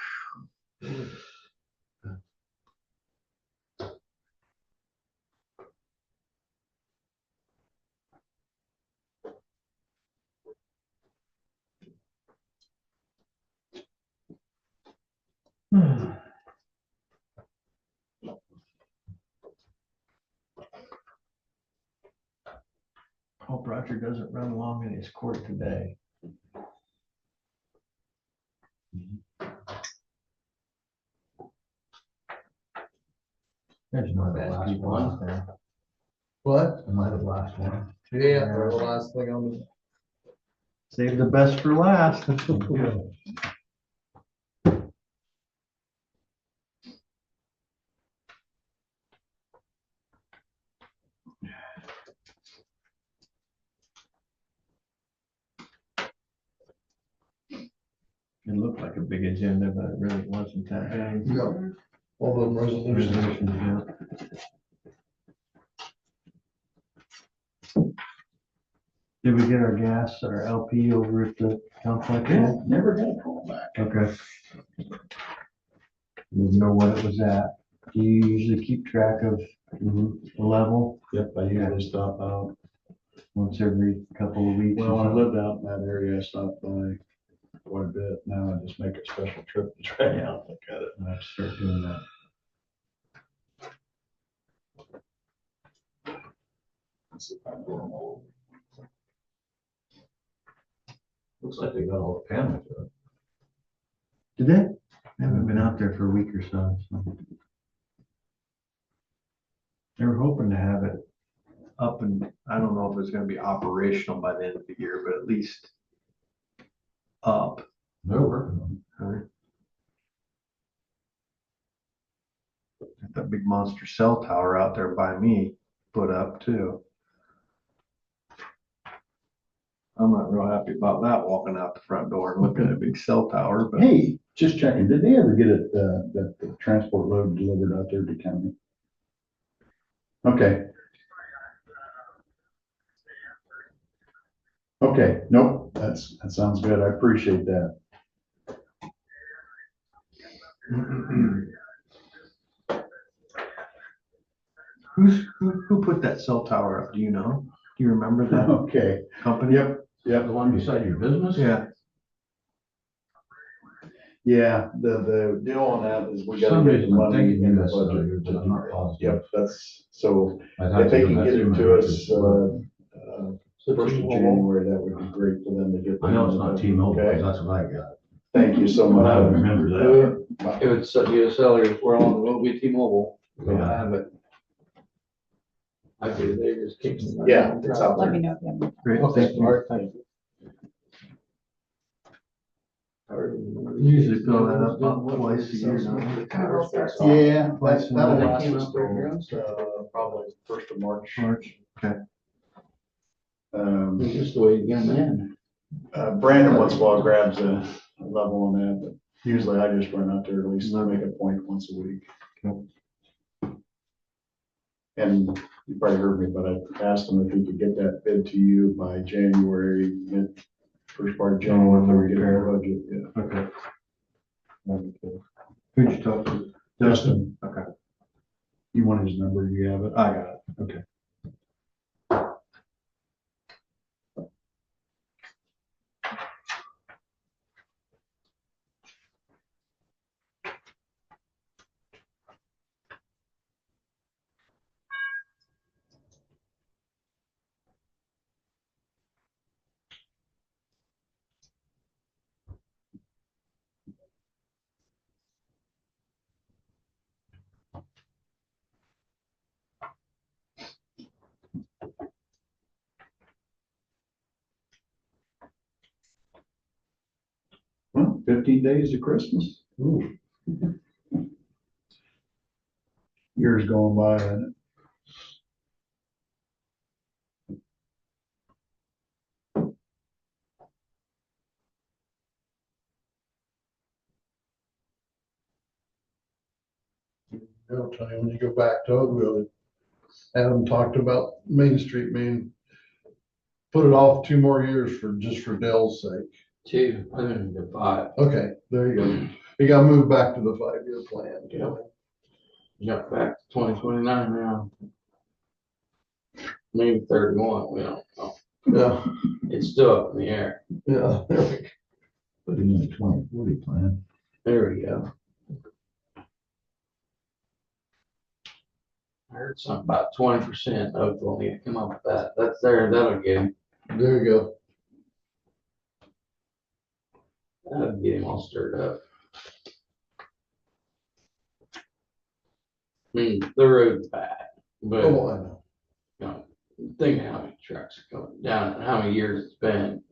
Hope Roger doesn't run long in his court today. There's no bad people out there. What? Am I the last one? Yeah, or the last thing on the. Save the best for last. That's what we do. It looked like a big agenda, but it really wasn't that big. Yeah. All the resolutions. Resolutions, yeah. Did we get our gas, our LP over at the complex? Yeah, never got a call back. Okay. Didn't know what it was at. Do you usually keep track of the level Yep, I usually stop out. once every couple of weeks? Well, or when I something? lived out in that area, I stopped by quite a bit. Now I just make a special trip to try out, look at it. I have to start doing that. and see if I can go them all. Looks like they got all the panels up. Did they? I haven't been out there for a week or so. They were hoping to have it up, and I don't know if it's gonna be operational by the end of the year, but at least up. They're working on it. That big monster cell tower out there by me put up too. I'm not real happy about that, walking out the front door and looking at a big cell tower, but Hey, just checking, did they ever get it, the transport load delivered out there to county? Okay. Okay, nope, that sounds good. I appreciate that. Who put that cell tower up? Do you know? Do you remember that Okay, company? yep, yep. The one beside your business? Yeah. Yeah, the deal on that is we For gotta some get the reason, I'm money thinking in the that's budget earlier, to but I'm do not that. positive. Yep, that's, so I'd have if to they go can back get through it my to records, us, So first of T-Mobile. January, that would be great for them to get. I know it's not T-Mobile, Okay. because that's what I got. Thank you so But I much. don't remember that. It would set you a salary for on the will be T-Mobile. Yeah. Have it. I do, they just keep. Yeah, it's out Let there. me know if you have. any- Great, Okay, thank all you. right, thank you. Usually fill that up about twice a year now. I will start. Yeah, Twice a that'll month. last Came us out pretty good. till, probably 1st of March. March, okay. It's just the way you get them in. Brandon once in a while grabs a level on that, but usually I just run out there at least to make a point once a week. And you probably heard me, but I asked him if he could get that bid to you by January, first part of January, before we get our budget, yeah. Okay. That'd be cool. Who'd you talk to? Justin. Okay. You want his number, you have it? I got it. Okay. Well, 15 days to Christmas. Ooh. Years going by, hasn't it? I'll tell you, when you go back to Oakville, Adam talked about Main Street, put it off 2 more years just for Dale's sake. 2, I think the 5. Okay, there you go. You gotta move back to the 5-year plan. Got back to 2029 now. Maybe 31, we don't know. Yeah, It's still up in the air. yeah. There we go. Put it in the 2040 plan. There we go. I heard something about 20% Oakville need to come up with that. That's there, that'll get him, There you go. all stirred up. I mean, the road's bad, but, Oh, I know. you know, think of how many trucks are going down and how many years it's been.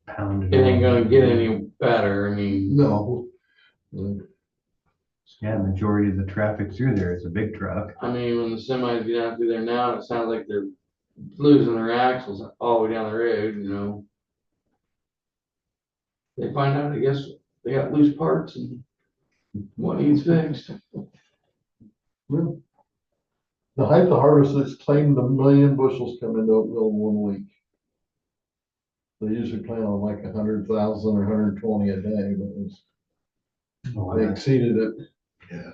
Pounded. It ain't gonna get any better. I mean, No. Yeah, majority of the traffic through there is a big truck. when the semis get out through there now, it sounds like they're losing their axles all the way down the road, you know. They find out, I guess, they got loose parts and what needs fixed. The height of harvest is claimed 1 million bushels come into Oakville in 1 week. They usually plan on like 100,000 or 120 a day, but they exceeded it. Yeah.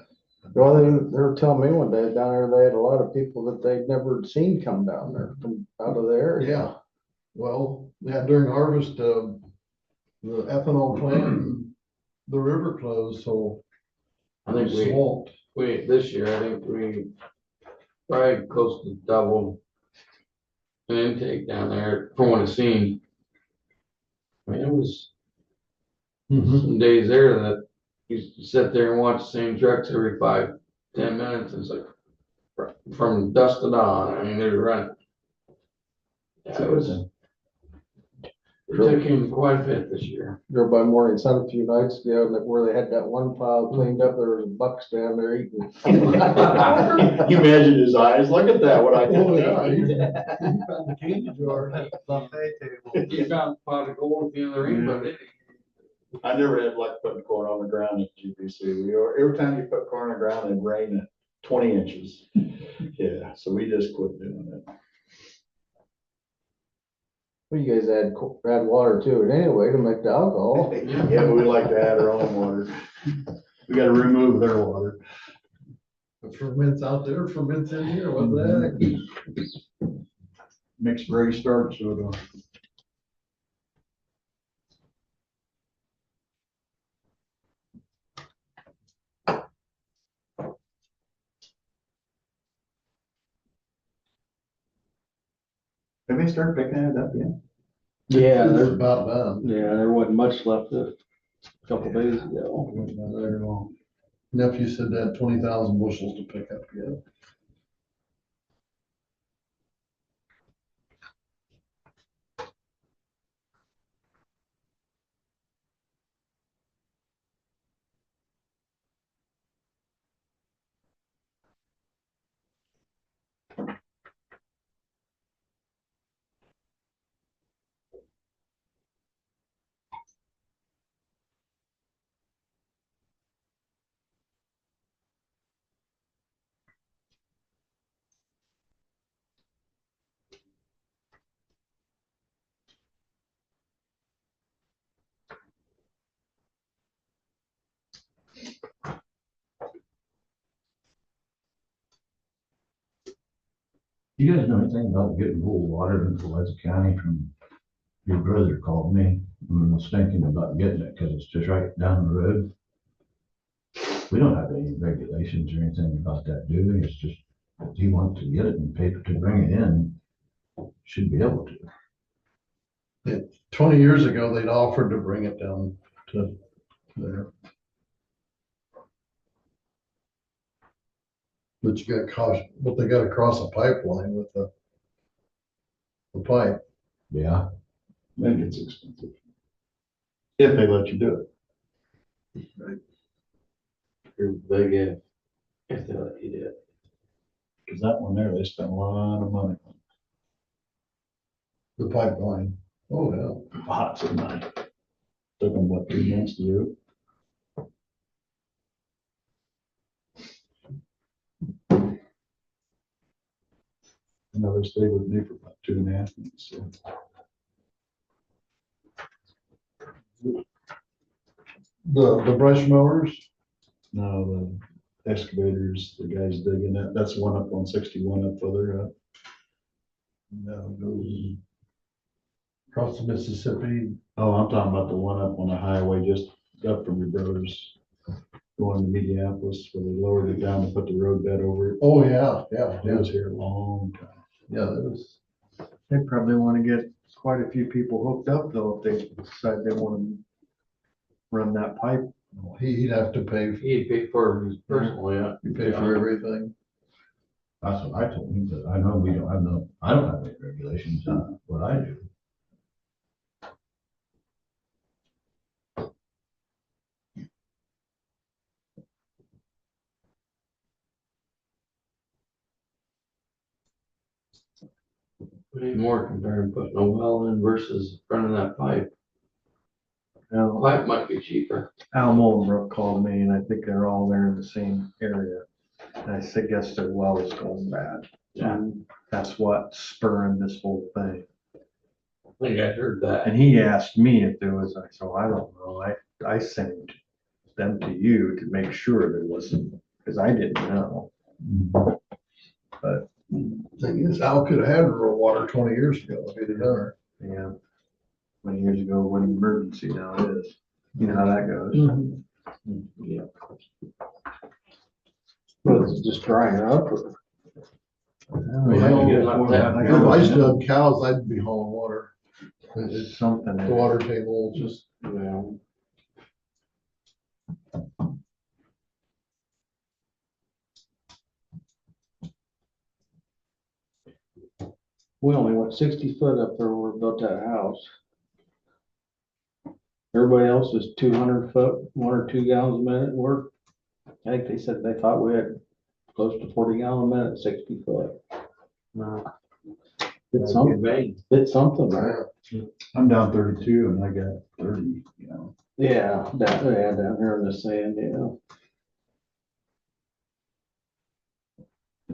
Well, they were telling me one day down there, they had a lot of people that they'd never seen come down there from out of the area. Yeah, well, yeah, during harvest, the ethanol plant, the river closed, so I think it's swamped. this year, I think we probably close to double an intake down there from what I've seen. It was some days there that you sit there and watch the same trucks every 5-10 minutes. It's like from dusk to dawn. They're running. Yeah, it took him quite a bit this year. Drove by Morning Sun a few nights ago, and where they had that one pile cleaned up, there was bucks down there eating. You imagine his eyes, look at that, what I Oh, yeah, did. he found the candy jar. Buffet table. He found a pot of gold at the end of the rainbow, didn't he? I never had luck putting corn on the ground at GPC. Every time you put corn on the ground, it'd rain at 20 inches. Yeah, so we just quit doing it. Well, you guys add water to it anyway to make the alcohol. Yeah, but we like to add our own water. We gotta remove their water. It ferments out there, ferments in here, what the heck? Mixed gray starch, so it, have they started picking it up yet? Yeah, It's there's, about done. yeah, there wasn't much left a couple days ago. Wasn't that very long. Nephew said they had 20,000 bushels to pick up yet. You guys know anything about getting rural water into Louisa County from your brother called me and was thinking about getting it because it's just right down the road. We don't have any regulations or anything about that, do we? It's just if he wants to get it and pay to bring it in, should be able to. 20 years ago, they'd offered to bring it down to there. But you got caution, but they got to cross a pipeline with the pipe. Yeah. That gets expensive. If they let you do it. Big if they let you do it. Cause that one there, they spent a lot of money. The pipeline. Oh, yeah. Lots of money. Took them, what, 3 months to do it? I know they stayed with me for about 2.5 months, so. The brush mowers, No, the excavators, the guys digging that, that's one up on 61 up further up. no, goes across the Mississippi. Oh, I'm talking about the one up on the highway just up from your brother's going to Minneapolis, where they lowered it down to put the road bed over it. Oh, yeah, yeah, It was here a long time. yeah, that was, They probably want to get quite a few people hooked up though, if they decide they want to run that pipe. he'd have to pay, He'd pay for it personally, yeah. you pay for everything. That's what I told him, but I know we don't have no, I don't have any regulations on what I do. Way more compared to putting a well in versus running that pipe. Al Pipe might be cheaper. Molenbrook called me and I think they're all there in the same area. And I said, guess their well is going bad. Yeah. And that's what's spurring this whole thing. I think I heard that. And he asked me if there was, I said, I don't know. I sent them to you to make sure there wasn't, because I didn't know. But Thing is, Al could have had rural water 20 years ago if he'd have done it. yeah, 20 years ago, what an emergency now it is. You know how that goes. Yeah. But it's just drying up. If I still had cows, I'd be hauling water. It's something. The water table just, Well, We only went 60 foot up there where we built that house. Everybody else was 200 foot, 1 or 2 gallons a minute work. I think they said they thought we had close to 40 gallon a minute, 60 foot. No. It's something, it's something, right? I'm down 32 and I got 30, you know. Yeah, down here in the sand, yeah.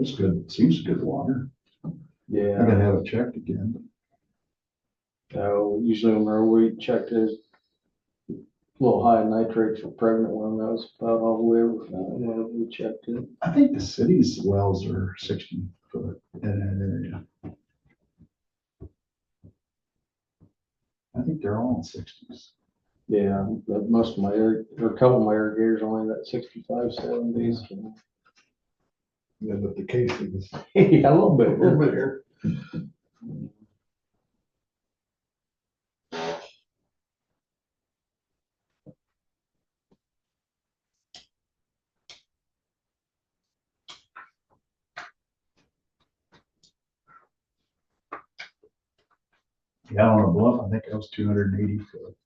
It's good, seems good water. I Yeah. gotta have it checked again. So usually whenever we check this, little high in nitrates for pregnant one. That was about all we ever found, whenever we checked it. I think the city's wells are 60 foot in that area. I think they're all in 60s. Yeah, but most of my, or a couple of my irrigators only that 65, 70s. So. Yeah, but the casing is Yeah, a little a bit. little bit here. Yeah, on a bluff, I think that was 280 foot.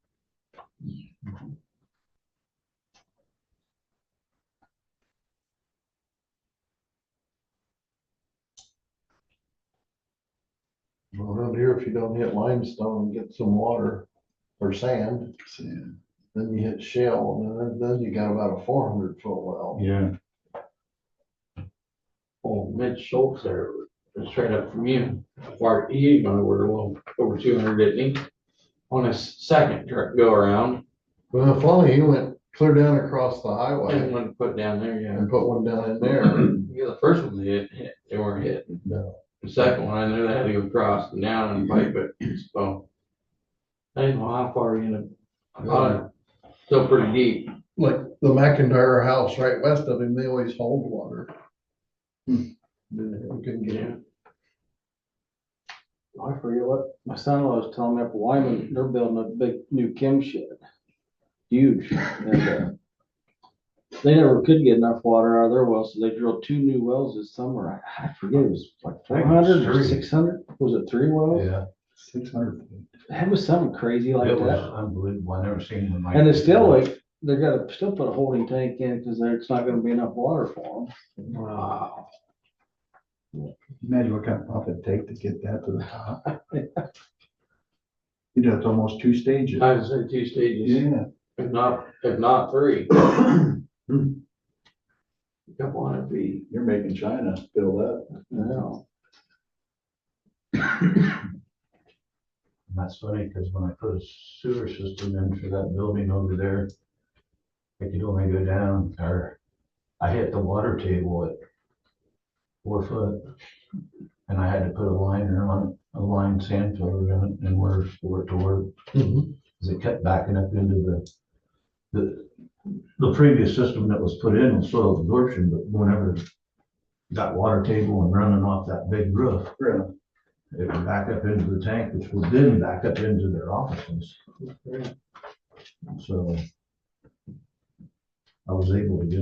Well, around here, if you don't hit limestone and get some water or sand, So, then you hit shale, and then you got about a 400 foot well. yeah. Oh, Mitch Schultz there, straight up from you, far, he went over, well, over 200, didn't he? On his second truck go around, Well, finally, he went clear down across the and highway went to put down there, yeah. and put one down in there. Yeah, the first one they hit, they weren't hitting. No. The second one, I knew they had to go across and down and pipe it, so. I didn't know how far you know, I thought it still pretty deep. Like the McIntyre house right west of him, they always hold water. We couldn't get it. I forget what my son-in-law was telling me up in Wyman, they're building a big new chem shed. Huge. And, they never could get enough water out of their wells, so they drilled 2 new wells this summer. I forget, it was like 400 or 600? Was it 3 wells? Yeah, 600 feet. It was something crazy like it was that. unbelievable. I never seen one like. And it's that. still like, they're gonna still put a holding tank in because it's not gonna be enough water for them. Wow. Imagine what kind of pump it'd take to get that to the top. You'd have to almost 2 stages. I would say 2 stages, Yeah. if not 3. Couple hundred feet. You're making China fill up. Yeah. And that's funny, because when I put a sewer system in for that building over there, I could only go down, or I hit the water table at 4 foot. And I had to put a liner on it, a line sand filter in it, in order for it to work. Because it kept backing up into the previous system that was put in was soil absorption, but whenever it got water table and running off that big roof, Really? it would back up into the tank, which would then back up into their offices. So I was able to get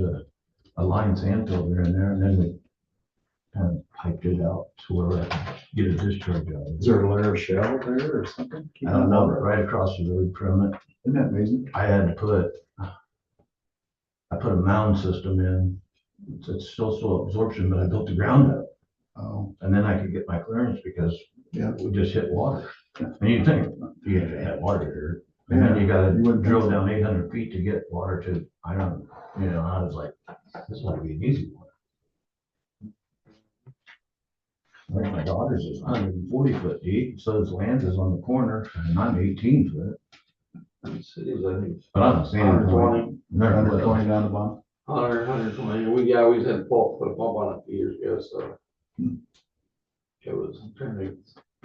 a line sand filter in there, and then we kind of piped it out to where I could get a discharge out of Is it. there a layer of shell there or something? I don't know, but right across the road from it, Isn't that amazing? I had to I put a mound system in. It's still soil absorption, but I built the ground up. Oh, And then I could get my clearance because yeah. we just hit water. And you think, you have to have water here. And then you gotta You wouldn't drill think so. down 800 feet to get water to, I don't, I was like, this might be an easy one. Like my daughter's is 140 foot deep, so his land is on the corner, and I'm 18 foot. Cities, I think, But I'm saying. 120. Under 20 down the bottom. 120, we had to put a pump on it a few years ago, so. It was, I'm trying to think,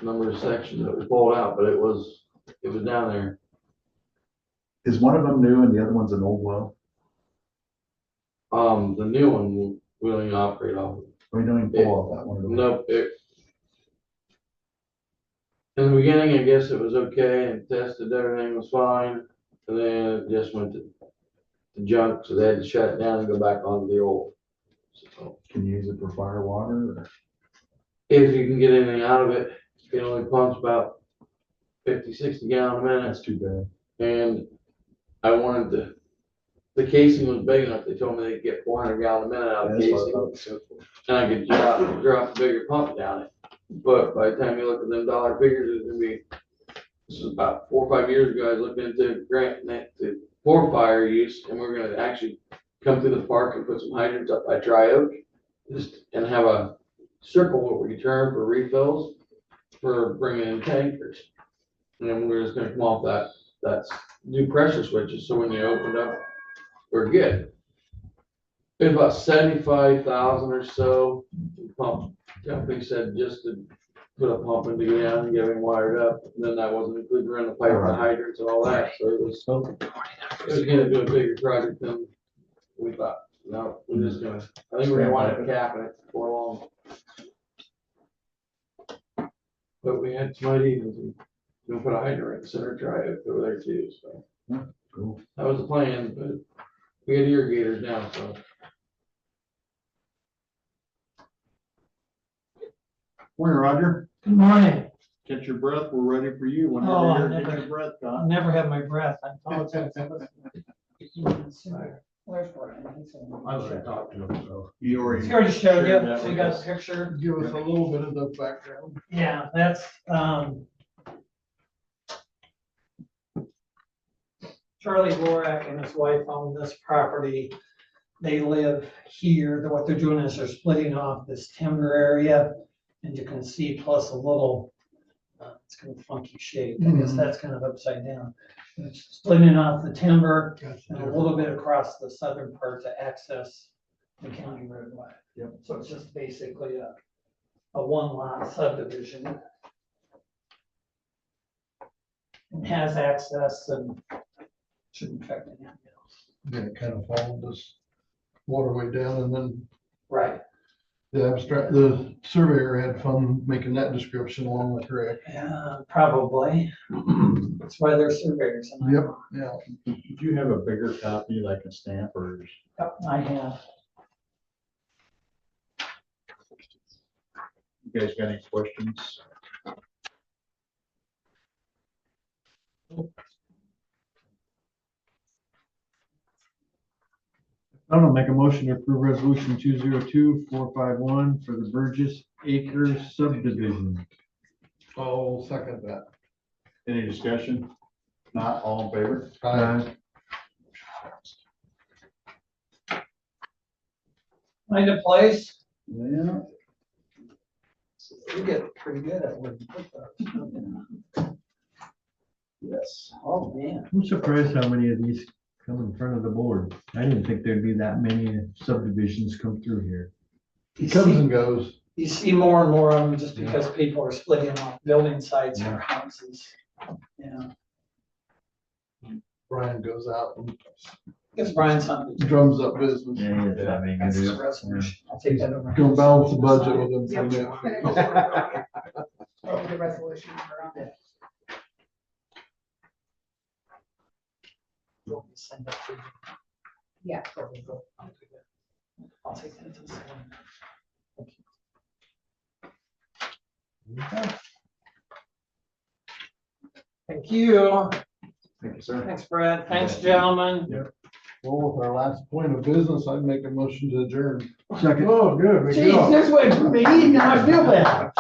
number of sections that we pulled out, but it was down there. Is one of them new and the other one's an old well? The new one, we don't even operate off of. We don't even pull off that one. Nope, in the beginning, I guess it was okay and tested, everything was fine, and then it just went to junk, so they had to shut it down and go back on the old. So, Can you use it for fire water or? if you can get anything out of it, it only pumps about 50, 60 gallon a minute, That's too bad. and I wanted the casing was big enough, they told me they'd get 400 gallon a minute out of the That's what I casing, thought it said. and I could drop a bigger pump down it. But by the time you look at them dollar figures, it's gonna be, this is about 4 or 5 years ago, I was looking into granting it for fire use, and we're gonna actually come through the park and put some hydrants up by Dry Oak, and have a circle where we turn for refills for bringing in tankers. And then we're just gonna come off that that's new pressure switches, so when you opened up, we're good. It was about 75,000 or so. The pump company said just to put a pump in to get down and get everything wired up, and then that wasn't included around the pipe and the hydrants and all that, so it was gonna do a bigger project than we thought. No, we're just gonna, I think we're gonna wind up capping it for long. But we had some ideas, and we'll put a hydrant in the center drive over there too, so. Cool. That was the plan, but we had irrigators now, so. Morning, Roger. Good morning. Catch your breath. We're ready for you Oh, I whenever you're never- getting your breath I caught. never have my breath. I apologize. Where's Brian? I was gonna talk to him, so. You already. He already showed shared you, that so you with got us. a picture. Give us a little bit of the background. Yeah, that's, Charlie Lorak and his wife own this property. They live here. What they're doing is they're splitting off this timber area. And you can see plus a little, it's kind of funky shape. I guess that's kind of upside down. It's splitting off the timber and a little bit across the southern part to access the county roadway. Yep. So it's just basically a one lot subdivision. And has access and shouldn't affect anything else. Yeah, it kind of followed this waterway down, and then Right. the surveyor had fun making that description along the creek. Yeah, probably. That's why they're surveyors. and Yep, yeah. Do you have a bigger copy that I can stamp or? Yep, I have. You guys got any questions? I'm gonna make a motion to approve resolution 202451 for the Burgess Acres subdivision. I'll second that. Any discussion? Not all in favor? Find a place. Yeah. We get pretty good at where you put those. Yes. Oh, man. I'm surprised how many of these come in front of the board. I didn't think there'd be that many subdivisions come through here. It comes and goes. You see more and more of them just because people are splitting off building sites for houses. Yeah, Brian goes out and gives Brian something. drums up business. That's his resolution. I'll take that over. Gonna balance the budget with him for Yep. that. Oh, the resolution for on it. You want me to send that to you? Yeah. I'll take that. I'll take that to the side. Thank you. Thank you. Thank you, sir. Thanks, Brad. Thanks, gentlemen. Well, with our last point of business, I'd make a motion to adjourn. Second. Oh, good. Geez, just wait for me. Now I feel bad.